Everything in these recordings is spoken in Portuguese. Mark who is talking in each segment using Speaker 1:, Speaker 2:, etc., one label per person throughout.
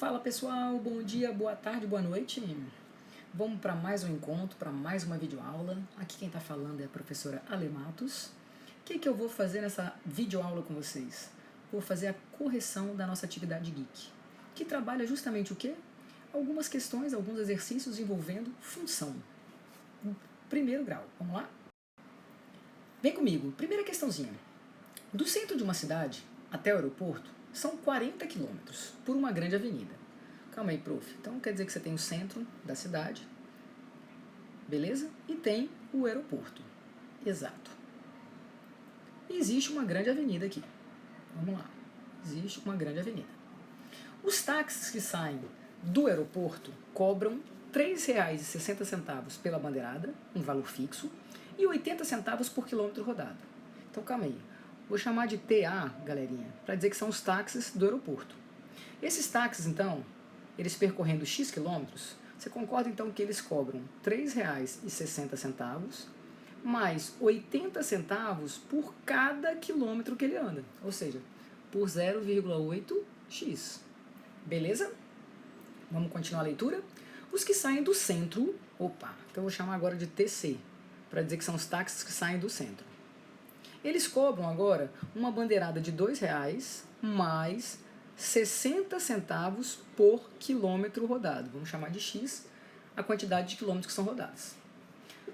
Speaker 1: Fala pessoal, bom dia, boa tarde, boa noite. Vamos para mais um encontro, para mais uma videoaula. Aqui quem está falando é a professora Ale Matos. O que eu vou fazer nessa videoaula com vocês? Vou fazer a correção da nossa atividade geek, que trabalha justamente o quê? Algumas questões, alguns exercícios envolvendo função. Primeiro grau, vamos lá? Vem comigo, primeira questãozinha. Do centro de uma cidade até o aeroporto são 40 quilômetros por uma grande avenida. Calma aí, prof. Então quer dizer que você tem o centro da cidade, beleza? E tem o aeroporto. Exato. E existe uma grande avenida aqui. Vamos lá. Existe uma grande avenida. Os táxis que saem do aeroporto cobram R$ 3,60 pela bandeirada, um valor fixo, e 80 centavos por quilômetro rodado. Então calma aí. Vou chamar de TA, galerinha, para dizer que são os táxis do aeroporto. Esses táxis, então, eles percorrendo X quilômetros, você concorda então que eles cobram R$ 3,60 mais 80 centavos por cada quilômetro que ele anda, ou seja, por 0,8x. Beleza? Vamos continuar a leitura? Os que saem do centro, então eu vou chamar agora de TC, para dizer que são os táxis que saem do centro. Eles cobram agora uma bandeirada de R$ 2,00 mais 60 centavos por quilômetro rodado. Vamos chamar de X a quantidade de quilômetros que são rodados.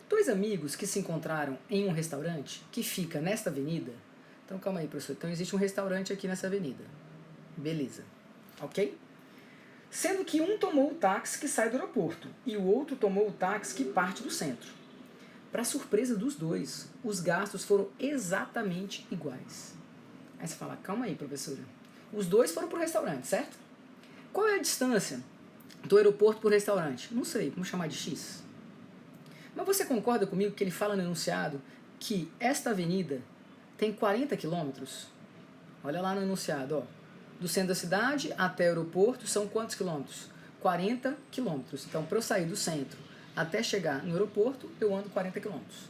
Speaker 1: Dois amigos que se encontraram em um restaurante que fica nesta avenida. Então calma aí, professor. Então existe um restaurante aqui nessa avenida. Beleza. Ok? Sendo que um tomou o táxi que sai do aeroporto e o outro tomou o táxi que parte do centro. Para surpresa dos dois, os gastos foram exatamente iguais. Aí você fala, calma aí, professora. Os dois foram para o restaurante, certo? Qual é a distância do aeroporto para o restaurante? Não sei, vamos chamar de X. Mas você concorda comigo que ele fala no enunciado que esta avenida tem 40 quilômetros? Olha lá no enunciado, ó. Do centro da cidade até o aeroporto são quantos quilômetros? 40 quilômetros. Então, para eu sair do centro até chegar no aeroporto, eu ando 40 quilômetros.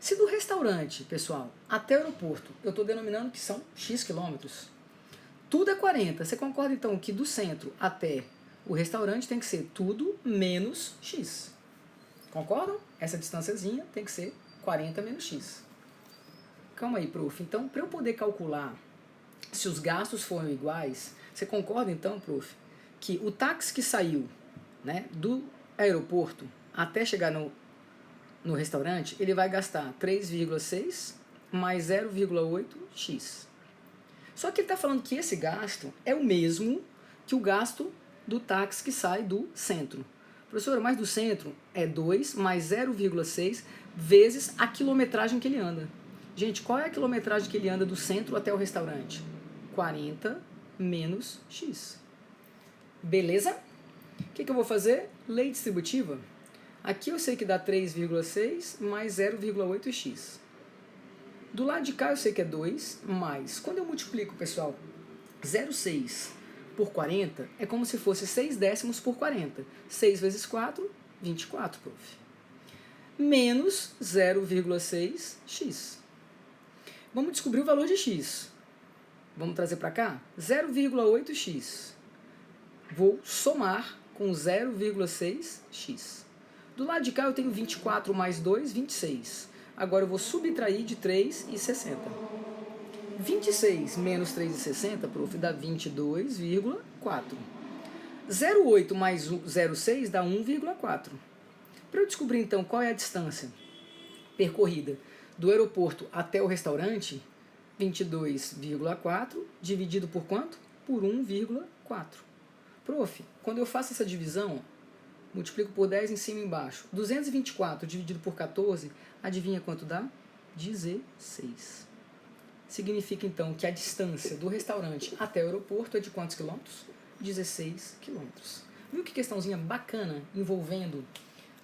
Speaker 1: Se do restaurante, pessoal, até o aeroporto, eu estou denominando que são X quilômetros, tudo é 40. Você concorda, então, que do centro até o restaurante tem que ser tudo menos X? Concordam? Essa distânciazinha tem que ser 40 menos X. Calma aí, prof. Então, para eu poder calcular se os gastos foram iguais, você concorda, então, prof, que o táxi que saiu, né, do aeroporto até chegar no restaurante, ele vai gastar 3,6 mais 0,8x. Só que ele está falando que esse gasto é o mesmo que o gasto do táxi que sai do centro. Professora, mas do centro é 2 mais 0,6 vezes a quilometragem que ele anda. Gente, qual é a quilometragem que ele anda do centro até o restaurante? 40 menos x. Beleza? O que eu vou fazer? Lei distributiva. Aqui eu sei que dá 3,6 mais 0,8x. Do lado de cá eu sei que é 2, mais, quando eu multiplico, pessoal, 0,6 por 40, é como se fosse 6 décimos por 40. 6 vezes 4, 24, prof. Menos 0,6x. Vamos descobrir o valor de x. Vamos trazer para cá? 0,8x. Vou somar com 0,6x. Do lado de cá eu tenho 24 mais 2, 26. Agora eu vou subtrair de 3,60. 26 menos 3,60, prof, dá 22,4. 0,8 mais 0,6 dá 1,4. Para eu descobrir então qual é a distância percorrida do aeroporto até o restaurante, 22,4 dividido por quanto? Por 1,4. Prof, quando eu faço essa divisão, multiplico por 10 em cima e embaixo. 224 dividido por 14, adivinha quanto dá? 16. Significa, então, que a distância do restaurante até o aeroporto é de quantos quilômetros? 16 quilômetros. Viu que questãozinha bacana envolvendo,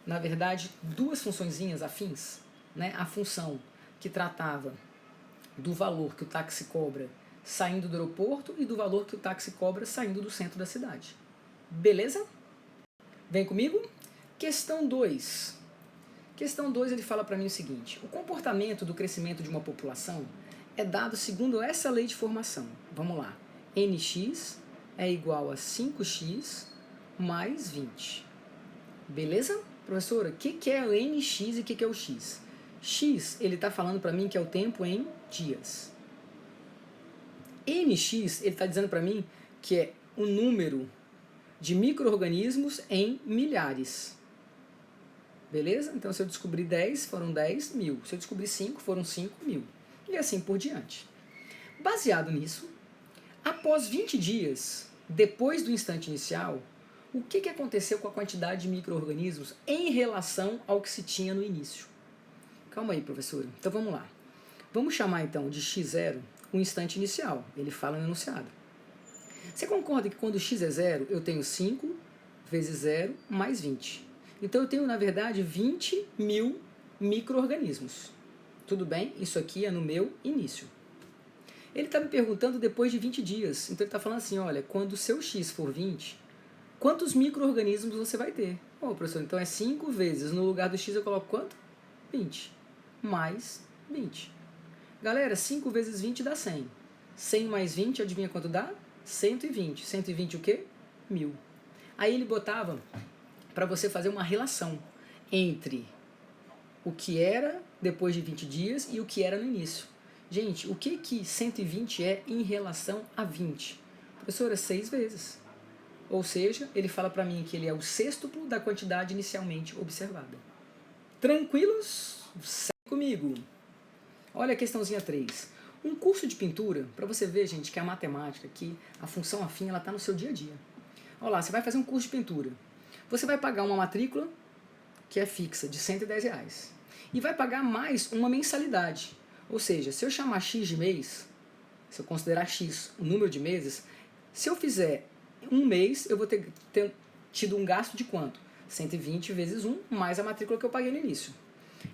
Speaker 1: na verdade, duas funçõezinhas afins? Né? A função que tratava do valor que o táxi cobra saindo do aeroporto e do valor que o táxi cobra saindo do centro da cidade. Beleza? Vem comigo? Questão 2. Questão 2 ele fala para mim o seguinte: o comportamento do crescimento de uma população é dado segundo essa lei de formação. Vamos lá. Nx é igual a 5x mais 20. Beleza? Professora, o que é o nx e o que é o x? X, ele está falando para mim que é o tempo em dias. Nx, ele está dizendo para mim que é o número de micro-organismos em milhares. Beleza? Então, se eu descobrir 10, foram 10 mil. Se eu descobrir 5, foram 5 mil. E assim por diante. Baseado nisso, após 20 dias, depois do instante inicial, o que aconteceu com a quantidade de micro-organismos em relação ao que se tinha no início? Calma aí, professora. Então, vamos lá. Vamos chamar, então, de x0 o instante inicial. Ele fala no enunciado. Você concorda que quando x é 0, eu tenho 5 vezes 0 mais 20. Então, eu tenho, na verdade, 20 mil micro-organismos. Tudo bem? Isso aqui é no meu início. Ele está me perguntando depois de 20 dias. Então, ele está falando assim, olha, quando o seu x for 20, quantos micro-organismos você vai ter? Bom, professor, então é 5 vezes. No lugar do x eu coloco quanto? 20. Mais 20. Galera, 5 vezes 20 dá 100. 100 mais 20, adivinha quanto dá? 120. 120 o quê? 1000. Aí ele botava para você fazer uma relação entre o que era depois de 20 dias e o que era no início. Gente, o que 120 é em relação a 20? Professora, 6 vezes. Ou seja, ele fala para mim que ele é o sextuplo da quantidade inicialmente observada. Tranquilos? Segue comigo. Olha a questãozinha 3. Um curso de pintura, para você ver, gente, que a matemática, que a função afim, ela está no seu dia a dia. Olha lá, você vai fazer um curso de pintura. Você vai pagar uma matrícula, que é fixa, de R$110. E vai pagar mais uma mensalidade. Ou seja, se eu chamar X de mês, se eu considerar X o número de meses, se eu fizer um mês, eu vou ter tido um gasto de quanto? 120 vezes 1, mais a matrícula que eu paguei no início.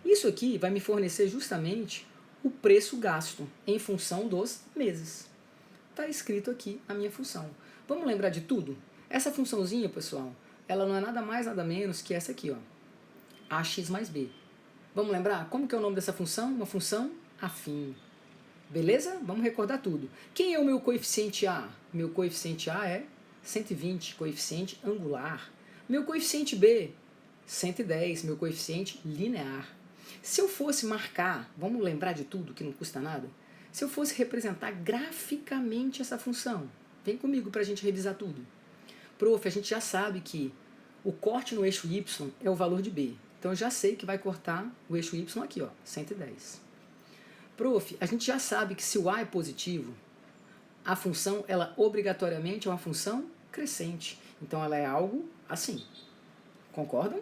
Speaker 1: Isso aqui vai me fornecer justamente o preço gasto em função dos meses. Está escrito aqui a minha função. Vamos lembrar de tudo? Essa funçãozinha, pessoal, ela não é nada mais, nada menos que essa aqui, ó, ax mais b. Vamos lembrar? Como que é o nome dessa função? Uma função afim. Beleza? Vamos recordar tudo. Quem é o meu coeficiente A? Meu coeficiente A é 120, coeficiente angular. Meu coeficiente B, 110, meu coeficiente linear. Se eu fosse marcar, vamos lembrar de tudo que não custa nada? Se eu fosse representar graficamente essa função, vem comigo para a gente revisar tudo. Prof, a gente já sabe que o corte no eixo Y é o valor de B. Então eu já sei que vai cortar o eixo Y aqui, ó, 110. Prof, a gente já sabe que se o A é positivo, a função, ela obrigatoriamente é uma função crescente. Então ela é algo assim. Concordam?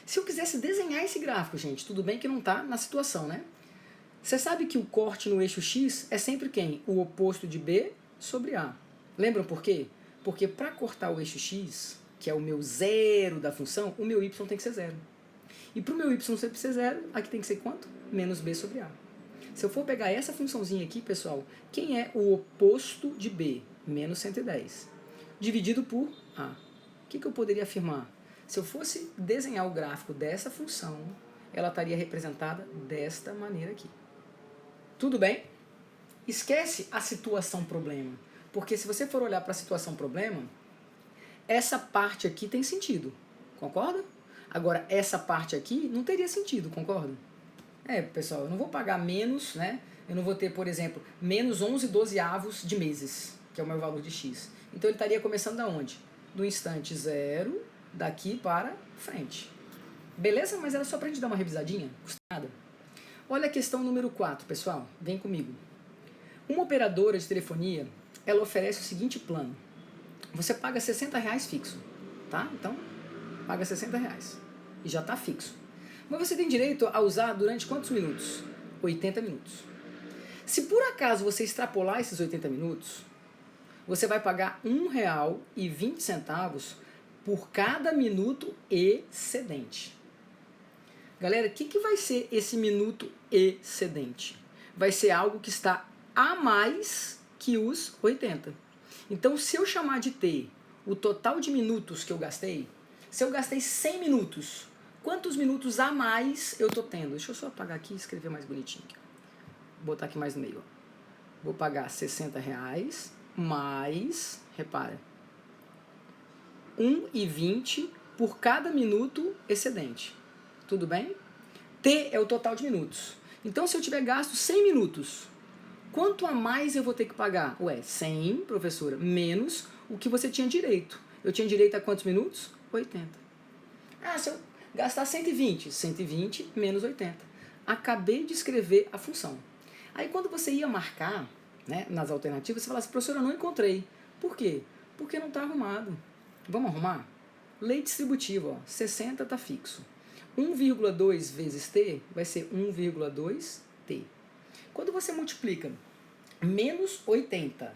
Speaker 1: Se eu quisesse desenhar esse gráfico, gente, tudo bem que não está na situação, né? Você sabe que o corte no eixo X é sempre quem? O oposto de B sobre A. Lembram por quê? Porque para cortar o eixo X, que é o meu zero da função, o meu Y tem que ser zero. E para o meu Y sempre ser zero, aqui tem que ser quanto? Menos B sobre A. Se eu for pegar essa funçãozinha aqui, pessoal, quem é o oposto de B? Menos 110. Dividido por A. O que eu poderia afirmar? Se eu fosse desenhar o gráfico dessa função, ela estaria representada desta maneira aqui. Tudo bem? Esquece a situação problema. Porque se você for olhar para a situação problema, essa parte aqui tem sentido. Concorda? Agora, essa parte aqui não teria sentido, concorda? Pessoal, eu não vou pagar menos, né? Eu não vou ter, por exemplo, menos 11/12 de meses, que é o meu valor de X. Então, ele estaria começando da onde? Do instante zero, daqui para frente. Beleza? Mas era só para a gente dar uma revisadinha? Custa nada. Olha a questão número 4, pessoal. Vem comigo. Uma operadora de telefonia, ela oferece o seguinte plano. Você paga R$60 fixo, tá? Então, paga R$60 e já está fixo. Mas você tem direito a usar durante quantos minutos? 80 minutos. Se por acaso você extrapolar esses 80 minutos, você vai pagar R$1,20 por cada minuto excedente. Galera, o que vai ser esse minuto excedente? Vai ser algo que está a mais que os 80. Então, se eu chamar de T o total de minutos que eu gastei, se eu gastei 100 minutos, quantos minutos a mais eu estou tendo? Deixa eu só apagar aqui e escrever mais bonitinho. Aqui. Vou botar aqui mais no meio. Ó. Vou pagar R$60 mais, repara, 1,20 por cada minuto excedente. Tudo bem? T é o total de minutos. Então, se eu tiver gasto 100 minutos, quanto a mais eu vou ter que pagar? Ué, 100, professora, menos o que você tinha direito. Eu tinha direito a quantos minutos? 80. Ah, se eu gastar 120, 120 menos 80. Acabei de escrever a função. Aí, quando você ia marcar, né, nas alternativas, você fala assim, professora, eu não encontrei. Por quê? Porque não está arrumado. Vamos arrumar? Lei distributiva, ó, 60 está fixo. 1,2 vezes t vai ser 1,2t. Quando você multiplica menos 80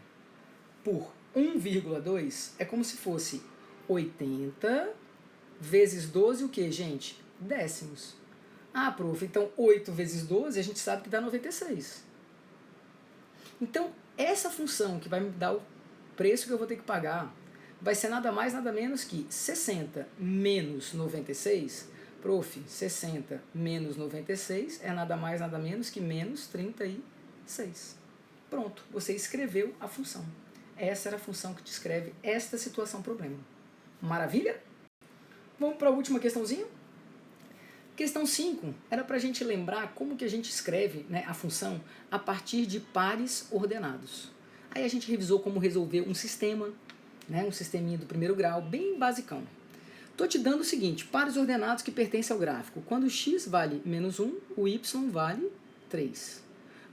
Speaker 1: por 1,2, é como se fosse 80 vezes 12 o que, gente? Décimos. Ah, prof, então 8 vezes 12 a gente sabe que dá 96. Então, essa função que vai me dar o preço que eu vou ter que pagar vai ser nada mais, nada menos que 60 menos 96. Prof, 60 menos 96 é nada mais, nada menos que menos 36. Pronto, você escreveu a função. Essa era a função que descreve esta situação problema. Maravilha? Vamos para a última questãozinha? Questão 5 era para a gente lembrar como que a gente escreve, né, a função a partir de pares ordenados. Aí a gente revisou como resolver um sistema, né, um sisteminha do primeiro grau, bem basicão. Estou te dando o seguinte, pares ordenados que pertencem ao gráfico. Quando x vale menos 1, o y vale 3.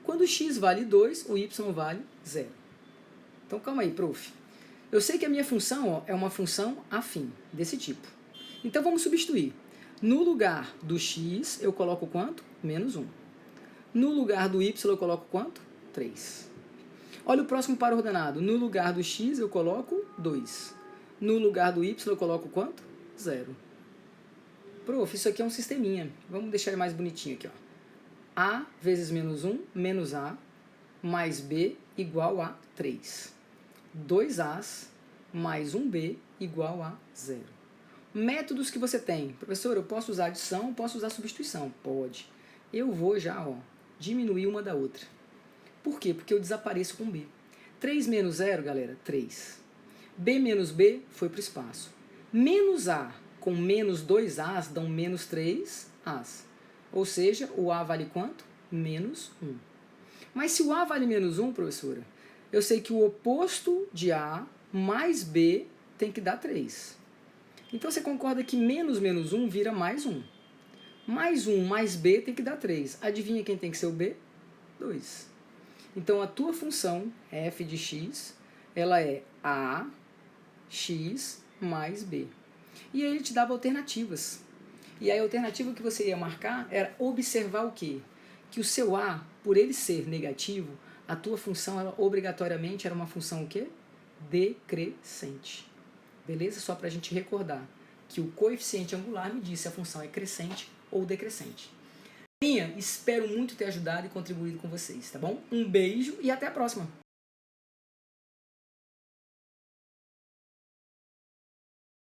Speaker 1: Quando x vale 2, o y vale 0. Então, calma aí, prof. Eu sei que a minha função, ó, é uma função afim, desse tipo. Então, vamos substituir. No lugar do x, eu coloco quanto? Menos 1. No lugar do y, eu coloco quanto? 3. Olha o próximo par ordenado. No lugar do x, eu coloco 2. No lugar do y, eu coloco quanto? 0. Prof, isso aqui é um sisteminha. Vamos deixar ele mais bonitinho aqui, ó. A vezes menos 1, menos A, mais B, igual a 3. 2As mais 1B, igual a 0. Métodos que você tem. Professor, eu posso usar adição, posso usar substituição? Pode. Eu vou já, ó, diminuir uma da outra. Por quê? Porque eu desapareço com B. 3 menos 0, galera, 3. B menos B foi para o espaço. Menos A com menos 2As dão menos 3As. Ou seja, o A vale quanto? Menos 1. Mas se o A vale menos 1, professora, eu sei que o oposto de A mais B tem que dar 3. Então você concorda que menos menos 1 vira mais 1. Mais 1 mais B tem que dar 3. Adivinha quem tem que ser o B? 2. Então a tua função, f de x, ela é ax mais b. E aí ele te dava alternativas. E a alternativa que você ia marcar era observar o quê? Que o seu a, por ele ser negativo, a tua função, ela, obrigatoriamente, era uma função o quê? Decrescente. Beleza? Só para a gente recordar que o coeficiente angular me diz se a função é crescente ou decrescente. Espero muito ter ajudado e contribuído com vocês, tá bom? Um beijo e até a próxima!